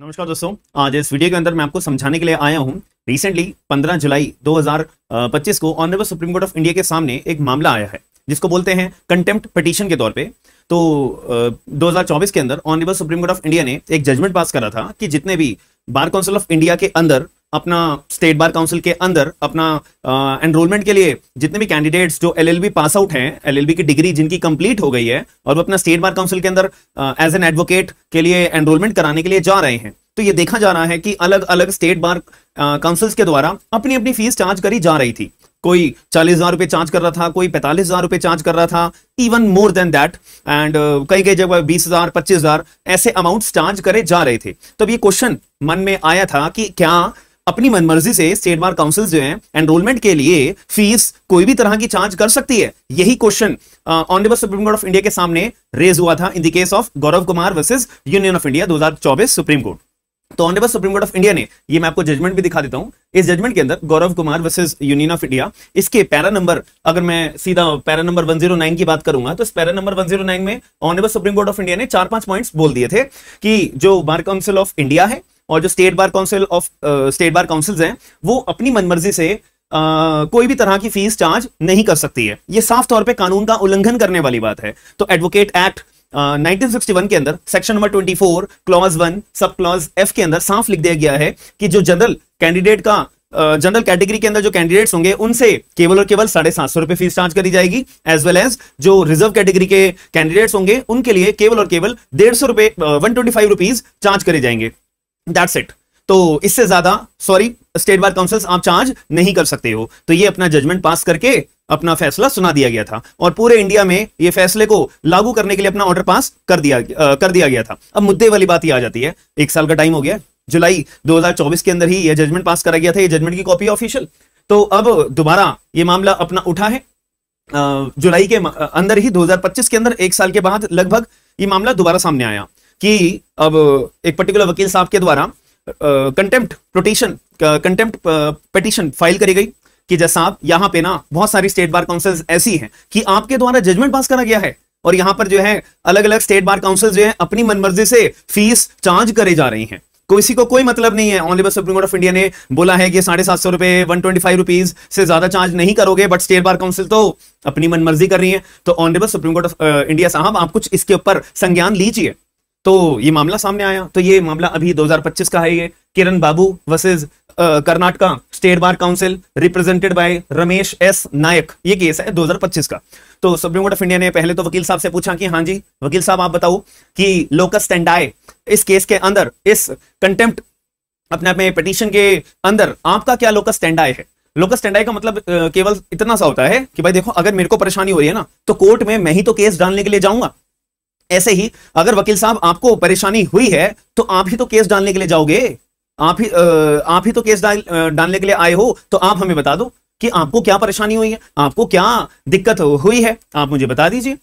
नमस्कार दोस्तों, आज इस वीडियो के अंदर मैं आपको समझाने के लिए आया हूं। रिसेंटली 15 जुलाई 2025 को honourable Supreme Court of India के सामने एक मामला आया है जिसको बोलते हैं कंटेम्प्ट पिटीशन के तौर पे। तो 2024 के अंदर honourable Supreme Court of India ने एक जजमेंट पास करा था कि जितने भी बार काउंसिल ऑफ इंडिया के अंदर अपना स्टेट बार काउंसिल के अंदर अपना एनरोलमेंट के लिए जितने भी कैंडिडेट्स जो एलएलबी पास आउट हैं, एलएलबी की डिग्री जिनकी कंप्लीट हो गई है और वो अपना स्टेट बार काउंसिल के अंदर एज एन एडवोकेट के लिए एनरोलमेंट कराने के लिए जा रहे हैं, तो ये देखा जा रहा है कि अलग अलग स्टेट बार काउंसिल्स के द्वारा अपनी अपनी फीस चार्ज करी जा रही थी। कोई 40,000 रुपए चार्ज कर रहा था, कोई 45,000 रुपए चार्ज कर रहा था, even more than that, and कई कई जगह 20,000 25,000 ऐसे अमाउंट्स चार्ज करे जा रहे थे। तो ये क्वेश्चन मन में आया था कि क्या अपनी मनमर्जी से स्टेट बार काउंसिल जो है एनरोलमेंट के लिए फीस कोई भी तरह की चार्ज कर सकती है? यही question honourable Supreme Court of India के सामने रेज हुआ था in the case of Gaurav Kumar versus Union of India 2024 Supreme Court. तो honourable Supreme Court of India ने, ये मैं आपको जजमेंट भी दिखा देता हूं, इस जजमेंट के अंदर Gaurav Kumar versus Union of India, इसके पैरा नंबर, अगर मैं सीधा पैरा नंबर 109 की बात करूंगा तो इस पैरा नंबर 109 में honourable Supreme Court of India ने 4-5 पॉइंट्स बोल दिए थे कि जो बार काउंसिल ऑफ इंडिया है और जो स्टेट बार काउंसिल्स हैं वो अपनी मनमर्जी से कोई भी तरह की फीस चार्ज नहीं कर सकती है। ये साफ तौर पे कानून का उल्लंघन करने वाली बात है। तो एडवोकेट एक्ट 1961 के अंदर section number 24 clause 1 sub clause F के अंदर साफ लिख दिया गया है कि जो जनरल कैटेगरी के अंदर जो कैंडिडेट्स होंगे उनसे केवल और केवल 750 रुपए फीस चार्ज करी जाएगी, एज वेल एज जो रिजर्व कैटेगरी के कैंडिडेट्स होंगे उनके लिए केवल और केवल 150 रुपए 125 रुपीज चार्ज करे जाएंगे। That's it. तो इससे ज्यादा स्टेट बार काउंसिल्स आप चार्ज नहीं कर सकते हो। तो ये अपना जजमेंट पास करके अपना फैसला सुना दिया गया था और पूरे इंडिया में ये फैसले को लागू करने के लिए अपना ऑर्डर पास कर दिया गया था। अब मुद्दे वाली बात ये आ जाती है, 1 साल का टाइम हो गया, जुलाई 2024 के अंदर ही ये जजमेंट पास करा गया था। ये जजमेंट की कॉपी ऑफिशियल, तो अब दोबारा ये मामला अपना उठा है जुलाई के अंदर ही 2025 के अंदर 1 साल के बाद लगभग ये मामला दोबारा सामने आया कि अब एक पर्टिकुलर वकील साहब के द्वारा कंटेम्प्ट पिटीशन फाइल करी गई कि जैसा साहब यहां पे ना बहुत सारी स्टेट बार काउंसिल्स ऐसी हैं कि आपके द्वारा जजमेंट पास करा गया है और यहां पर जो है अलग अलग स्टेट बार काउंसिल जो है अपनी मनमर्जी से फीस चार्ज करे जा रही हैं। किसी को कोई मतलब नहीं है। Honourable Supreme Court of India ने बोला है कि 750 रुपए 125 रुपीज से ज्यादा चार्ज नहीं करोगे, बट स्टेट बार काउंसिल तो अपनी मनमर्जी कर रही है। तो honourable Supreme Court of India साहब आप कुछ इसके ऊपर संज्ञान लीजिए। तो ये मामला सामने आया। तो ये मामला अभी 2025 का है। ये Kiran Babu versus Karnataka state bar council represented by Ramesh S Nayak, ये केस है 2025 का। तो सुप्रीम कोर्ट ऑफ इंडिया ने पहले तो वकील साहब से पूछा कि हाँ जी वकील साहब आप बताओ कि लोकस स्टैंडाई इस केस के अंदर, इस कंटेम्प्ट अपने पिटीशन के अंदर आपका क्या लोकस स्टैंडाई है? लोकस स्टैंडाई का मतलब केवल इतना सा होता है कि भाई देखो, अगर मेरे को परेशानी हो रही है ना तो कोर्ट में मैं ही तो केस डालने के लिए जाऊंगा। ऐसे ही अगर वकील साहब आपको परेशानी हुई है तो आप ही तो केस डालने के लिए जाओगे, आप ही तो केस डालने के लिए आए हो। तो आप हमें बता दो कि आपको क्या परेशानी हुई है, आपको क्या दिक्कत हुई है, आप मुझे बता दीजिए।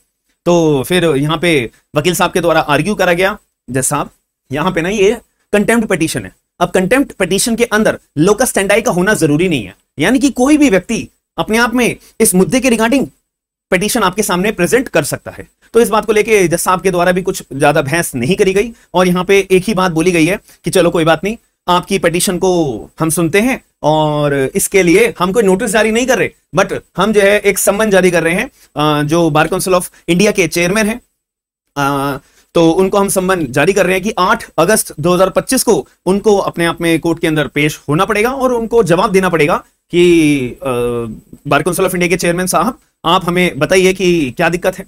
तो फिर यहां पे वकील साहब के द्वारा आर्ग्यू करा गया, जज साहब यहां पे ना ये कंटेम्प्ट पिटीशन है। अब कंटेम्प्ट पिटीशन के अंदर लोकस स्टैंडाई का होना जरूरी नहीं है, यानी कि कोई भी व्यक्ति अपने आप में इस मुद्दे के रिगार्डिंग पिटीशन आपके सामने प्रेजेंट कर सकता है। तो इस बात को लेके जज साहब के द्वारा भी कुछ ज्यादा बहस नहीं करी गई और यहाँ पे एक ही बात बोली गई है कि चलो कोई बात नहीं, आपकी पिटीशन को हम सुनते हैं और इसके लिए हम कोई नोटिस जारी नहीं कर रहे, बट हम जो है एक सम्मन जारी कर रहे हैं जो बार काउंसिल ऑफ इंडिया के चेयरमैन हैं, तो उनको हम सम्मन जारी कर रहे हैं कि 8 अगस्त 2025 को उनको अपने आप में कोर्ट के अंदर पेश होना पड़ेगा और उनको जवाब देना पड़ेगा कि बार काउंसिल ऑफ इंडिया के चेयरमैन साहब आप हमें बताइए कि क्या दिक्कत है,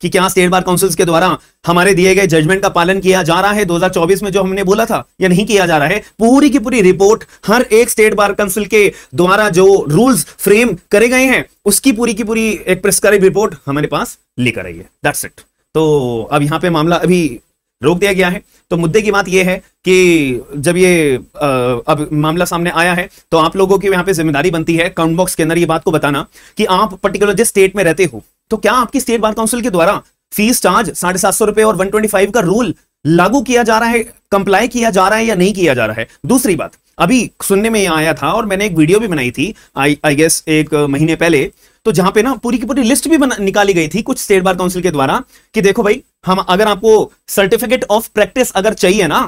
कि क्या स्टेट बार काउंसिल्स के द्वारा हमारे दिए गए जजमेंट का पालन किया जा रहा है 2024 में जो हमने बोला था, या नहीं किया जा रहा है। पूरी की पूरी रिपोर्ट हर एक स्टेट बार काउंसिल के द्वारा जो रूल्स फ्रेम करे गए हैं उसकी पूरी की पूरी एक प्रिस्क्राइब रिपोर्ट हमारे पास लेकर आई है। That's it. तो अब यहां पे मामला अभी रोक दिया गया है। तो मुद्दे की बात यह है कि जब ये अब मामला सामने आया है तो आप लोगों की यहां पे जिम्मेदारी बनती है कमेंट बॉक्स के अंदर ये बात को बताना कि आप पर्टिकुलर जिस स्टेट में रहते हो तो क्या आपकी स्टेट बार काउंसिल के द्वारा फीस चार्ज 750 रुपए और 125 का रूल लागू किया जा रहा है, कंप्लाई किया जा रहा है या नहीं किया जा रहा है। दूसरी बात, अभी सुनने में आया था और मैंने एक वीडियो भी बनाई थी आई गेस 1 महीने पहले, तो जहां पे ना पूरी की पूरी लिस्ट भी निकाली गई थी कुछ स्टेट बार काउंसिल के द्वारा कि देखो भाई, हम अगर आपको सर्टिफिकेट ऑफ प्रैक्टिस अगर चाहिए ना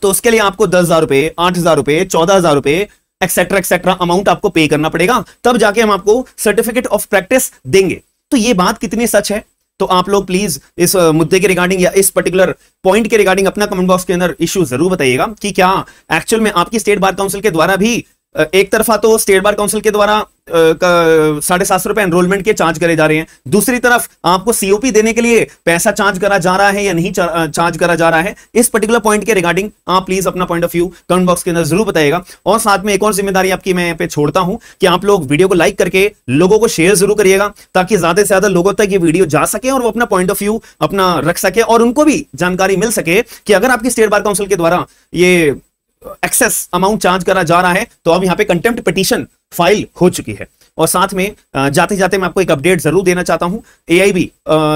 तो उसके लिए आपको 10,000 रुपए, 8,000 रुपए, 14,000 रुपए एक्सेट्रा एक्सेट्रा अमाउंट आपको पे करना पड़ेगा, तब जाके हम आपको सर्टिफिकेट ऑफ प्रैक्टिस देंगे। तो ये बात कितनी सच है, तो आप लोग प्लीज इस मुद्दे के रिगार्डिंग या इस पर्टिकुलर पॉइंट के रिगार्डिंग अपना कमेंट बॉक्स के अंदर इश्यू जरूर बताइएगा कि क्या एक्चुअल में आपकी स्टेट बार काउंसिल के द्वारा भी एक तरफा तो स्टेट बार काउंसिल के द्वारा 750 रुपए एनरोलमेंट के चार्ज करे जा रहे हैं, दूसरी तरफ आपको सीओपी देने के लिए पैसा चार्ज करा जा रहा है या नहीं चार्ज करा जा रहा है। इस पर्टिकुलर पॉइंट के रिगार्डिंग आप प्लीज अपना point of view comment box के अंदर जरूर बताइएगा। और साथ में एक और जिम्मेदारी आपकी मैं यहाँ पे छोड़ता हूं कि आप लोग वीडियो को लाइक करके लोगों को शेयर जरूर करिएगा, ताकि ज्यादा से ज्यादा लोगों तक ये वीडियो जा सके और वो अपना पॉइंट ऑफ व्यू अपना रख सके और उनको भी जानकारी मिल सके कि अगर आपकी स्टेट बार काउंसिल के द्वारा ये एक्सेस अमाउंट चार्ज करा जा रहा है तो अब यहां पे कंटेम्प्ट पिटीशन फाइल हो चुकी है। और साथ में जाते जाते मैं आपको एक अपडेट जरूर देना चाहता हूं, AIB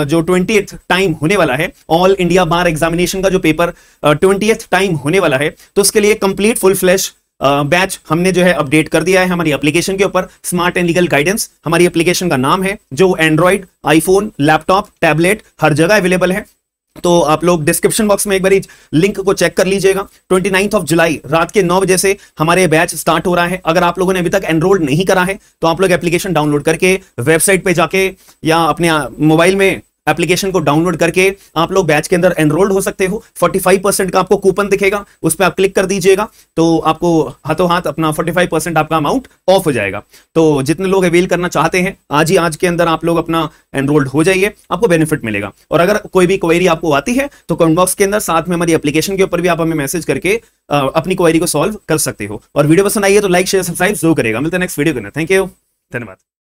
जो 20th टाइम होने वाला है, ऑल इंडिया बार एग्जामिनेशन का जो पेपर 20th टाइम होने वाला है, तो उसके लिए कंप्लीट फुल फ्लैश बैच हमने जो है अपडेट कर दिया है हमारी एप्लीकेशन के ऊपर। स्मार्ट एंड लीगल गाइडेंस हमारी एप्लीकेशन का नाम है, जो एंड्रॉइड, आईफोन, लैपटॉप, टैबलेट हर जगह अवेलेबल है। तो आप लोग डिस्क्रिप्शन बॉक्स में एक बार लिंक को चेक कर लीजिएगा। 29 जुलाई रात के 9 बजे से हमारे बैच स्टार्ट हो रहा है। अगर आप लोगों ने अभी तक एनरोल नहीं करा है तो आप लोग एप्लीकेशन डाउनलोड करके वेबसाइट पे जाके या अपने मोबाइल में एप्लीकेशन को डाउनलोड करके आप लोग बैच के अंदर एनरोल्ड हो सकते हो। 45% का आपको कूपन दिखेगा, उस पर आप क्लिक कर दीजिएगा तो आपको हाथों हाथ अपना 45% आपका अमाउंट ऑफ हो जाएगा। तो जितने लोग अवेल करना चाहते हैं आज के अंदर आप लोग अपना एनरोल्ड हो जाइए, आपको बेनिफिट मिलेगा। और अगर कोई भी क्वेरी आपको आती है तो कमेंट बॉक्स के अंदर साथ में हमारी एप्लीकेशन के ऊपर भी आप हमें मैसेज करके अपनी क्वेरी को सॉल्व कर सकते हो। और वीडियो पसंद आई है तो लाइक शेयर सब्सक्राइब जरूर करेगा। मिलते हैं नेक्स्ट वीडियो के अंदर। थैंक यू, धन्यवाद।